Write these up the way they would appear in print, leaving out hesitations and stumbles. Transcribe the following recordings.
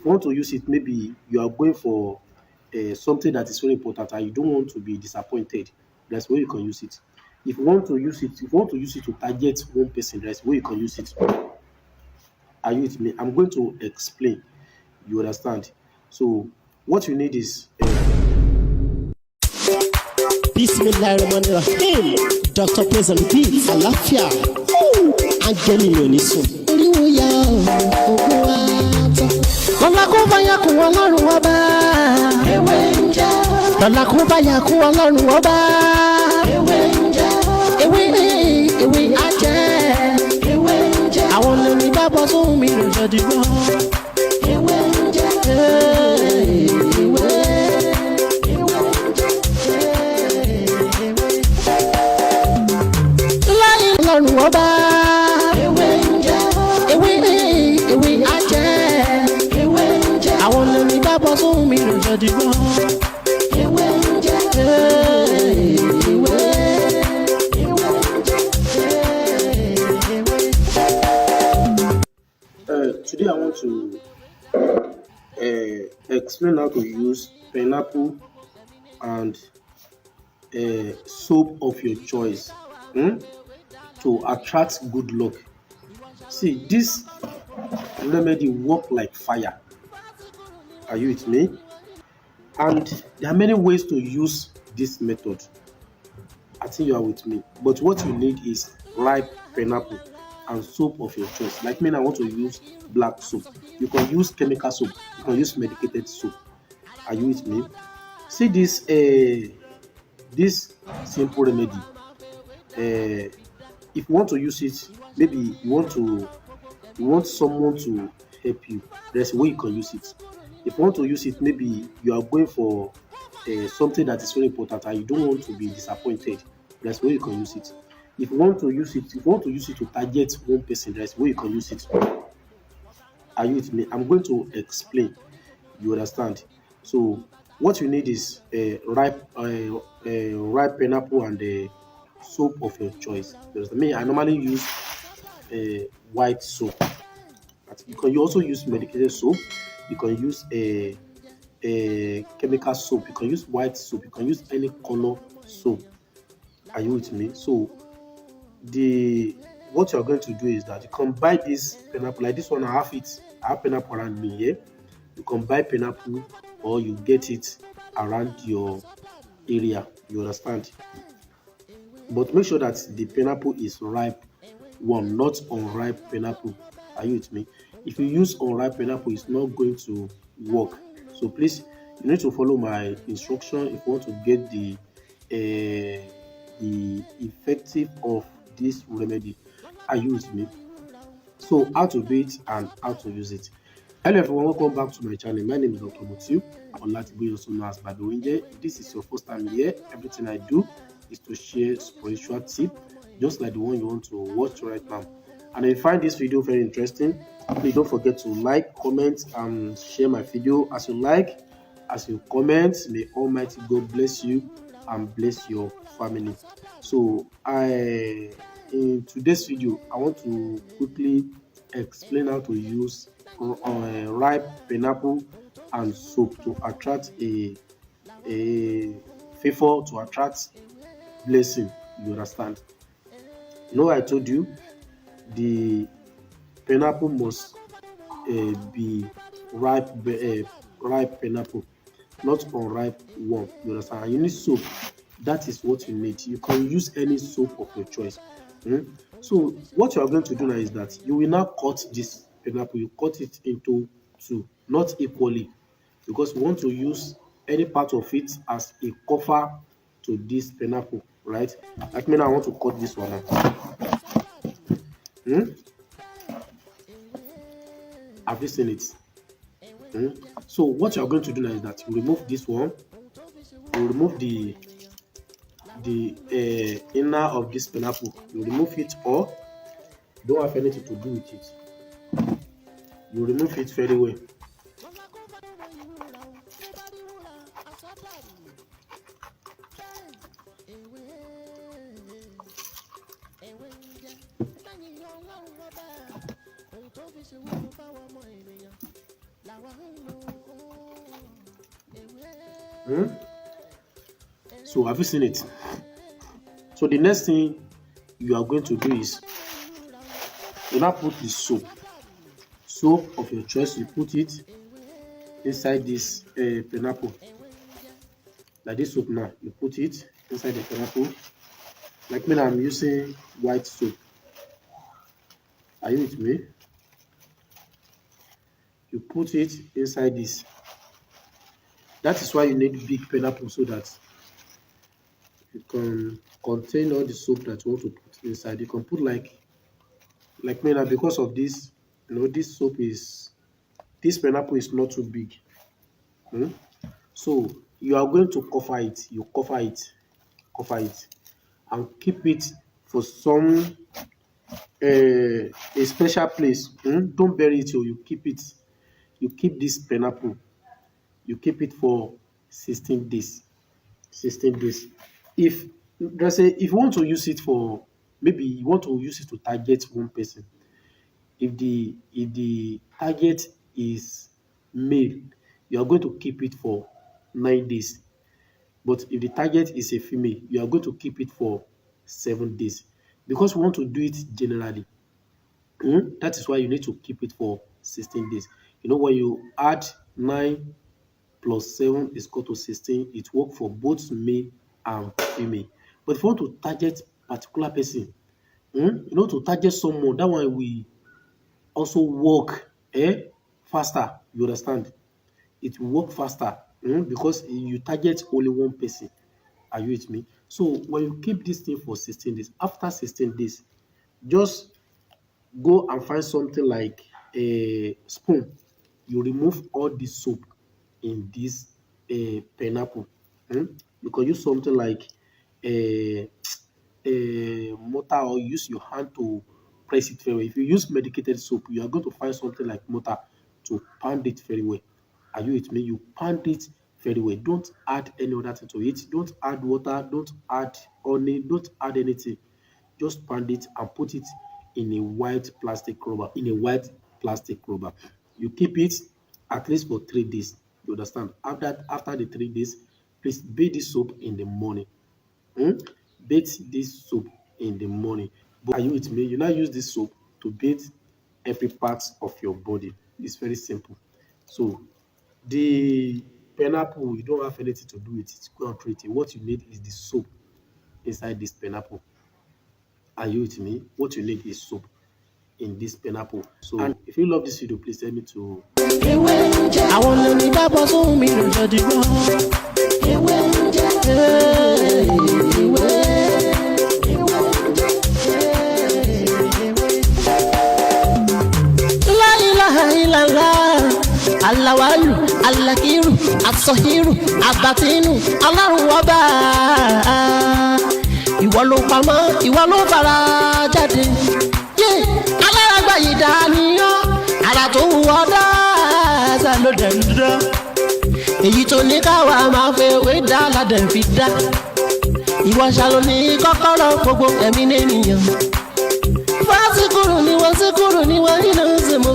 If you want to use it, maybe you are going for something that is very important and you don't want to be disappointed, that's where you can use it. If you want to use it, if you want to use it to target one person, that's where you can use it. Are you with me? I'm going to explain. You understand? So what you need is Bismillahirrahmanirrahim. Dr. Praise and Repeat. Àlàáfíà. Áńgẹ́lì mi ò ní sùn. Oríwo ya ògùn wa tán. Lọ́la kó bá yà kún ọlọ́run ọba. Ewé ń jẹ́. Lọ́la kó bá yà kún ọlọ́run ọba. Ewé ń jẹ́. Ewé á jẹ́. Ewé ń jẹ́. Àwọn olórin bá bọ́ sóhun mi lòjọ́ dìgbọ́. Ewé ń jẹ́. Ewé. Ọlọ́run ọba. Ewé ń jẹ́. Ewé á jẹ́. Ewé ń jẹ́. Àwọn olórin bá bọ́ sóhun mi lòjọ́ dìgbọ́. Ewé ń jẹ́. Ewé. Today I want to explain how to use pineapple and soap of your choice to attract good luck. See, this remedy work like fire. Are you with me? And there are many ways to use this method. I think you are with me. But what you need is ripe pineapple and soap of your choice. Like me, I want to use black soap. You can use chemical soap. You can use medicated soap. Are you with me? See this simple remedy. If you want to use it, maybe you want someone to help you. There's a way you can use it. If you want to use it, maybe you are going for something that is very important and you don't want to be disappointed. There's a way you can use it. If you want to use it, to target one person, there's a way you can use it. Are you with me? I'm going to explain. You understand? So what you need is ripe pineapple and soap of your choice. Because I normally use white soap. But you also use medicated soap. You can use a chemical soap. You can use white soap. You can use any color soap. Are you with me? So what you're going to do is that you can buy this pineapple. Like this one, I have pineapple around me here. You can buy pineapple or you get it around your area. You understand? But make sure that the pineapple is ripe one, not unripe pineapple. Are you with me? If you use unripe pineapple, it's not going to work. So please, you need to follow my instruction if you want to get the effective of this remedy. Are you with me? So how to do it and how to use it. Hello everyone, welcome back to my channel. My name is Dr. Mutiu. I'm Latibu, also known as Badowinje. If this is your first time here, everything I do is to share spiritual tip, just like the one you want to watch right now. And if you find this video very interesting, please don't forget to like, comment, and share my video. As you like, as you comment, may Almighty God bless you and bless your family. So in today's video, I want to quickly explain how to use ripe pineapple and soap to attract a favor, to attract blessing. You understand? I told you the pineapple must be ripe pineapple, not unripe one. You understand? And you need soap. That is what you need. You can use any soap of your choice. So what you are going to do now is that you will now cut this pineapple. You cut it into two, not equally, because we want to use any part of it as a cover to this pineapple, right? Like me now, I want to cut this one now. Have you seen it? So what you are going to do now is that you remove this one. You remove the inner of this pineapple. You remove it, or you don't have anything to do with it. You remove it very well. So have you seen it? So the next thing you are going to do is you now put the soap of your choice. You put it inside this pineapple. Like this soap now, you put it inside the pineapple. Like me, I'm using white soap. Are you with me? You put it inside this. That is why you need big pineapple, so that it can contain all the soap that you want to put inside. You can put like me now, because of this, this pineapple is not too big. So you are going to cover it. You cover it, and keep it for some a special place. Don't bury it, or you keep it. You keep this pineapple. You keep it for 16 days. 16 days. If you want to use it for, maybe you want to use it to target one person. If the target is male, you are going to keep it for 9 days. But if the target is a female, you are going to keep it for 7 days, because we want to do it generally. That is why you need to keep it for 16 days. When you add 9 plus 7 is equal to 16, it works for both male and female. But if you want to target particular person, to target someone, that one will also work faster. You understand? It will work faster because you target only one person. Are you with me? So when you keep this thing for 16 days, after 16 days, just go and find something like a spoon. You remove all the soap in this pineapple. You can use something like a mortar, or use your hand to press it very well. If you use medicated soap, you are going to find something like mortar to pound it very well. Are you with me? You pound it very well. Don't add any other thing to it. Don't add water. Don't add honey. Don't add anything. Just pound it and put it in a white plastic rubber. You keep it at least for 3 days. You understand? After the 3 days, please bathe this soap in the morning. Bathe this soap in the morning. But are you with me? You now use this soap to bathe every part of your body. It's very simple. So the pineapple, you don't have anything to do with it. Go and treat it. What you need is the soap inside this pineapple. Are you with me? What you need is soap in this pineapple. So, and if you love this video, please tell me to. Alawalu, alakiru, asohiru, abatinu, Ọlọ́run ọba. Ìwọ ló pamọ́, ìwọ ló fara jáde. Alárágbá yìí dániyàn, ara tó wù ọ́ dáadáa ló dẹ̀ ń dá. Èyí tó ní káwa máa fẹ́ wé dá ládẹ̀ fi dá. Ìwọ ṣàlò ní kọ́kọ́rọ́ gbogbo ẹ̀mí nìyẹn. Fásikúrò ni wọ́n nínú ìsìnkú.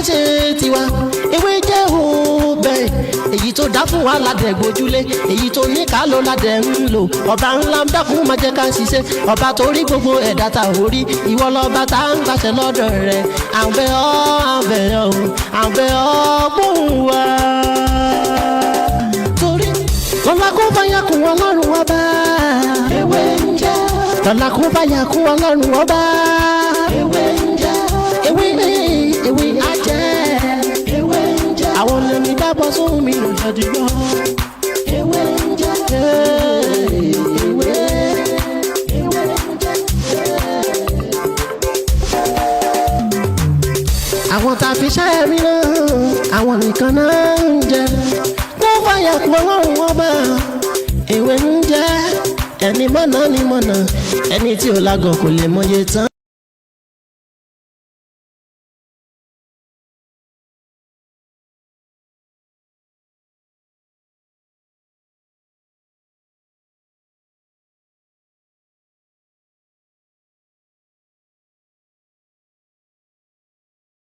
Ṣe tiwa ewé jẹ́ òbẹ̀ èyí tó dá fún wa ládẹ̀ gbójúlé èyí tó ní ká ló ládẹ̀ ń lò ọba ńlá ń dákun máa jẹ́ ká ṣiṣẹ́ ọba tó rí gbogbo ẹ̀dá ta ò rí ìwọ lọ́ba tá ń gbàṣẹ lọ́dọ̀ rẹ̀ àbẹ̀ ọ́ gbóhùn wa. Torí lọ́la kó bá yà kún Ọlọ́run ọba ewé ń jẹ́ lọ́la kó bá yà kún Ọlọ́run ọba ewé ń jẹ́ ewé ajẹ́ ewé ń jẹ́ àwọn lèmi dábọ̀ sóhun mi lò jáde gbọ́ ewé ń jẹ́ ewé ń jẹ́. Àwọn tá a fi ṣẹ́ mi náà àwọn nìkan náà ń jẹ kó fàyà kú Ọlọ́run ọba ewé ń jẹ ẹni mọ̀nà ni mọ̀nà ẹni tí ò lágọ̀ kò lè mọye tán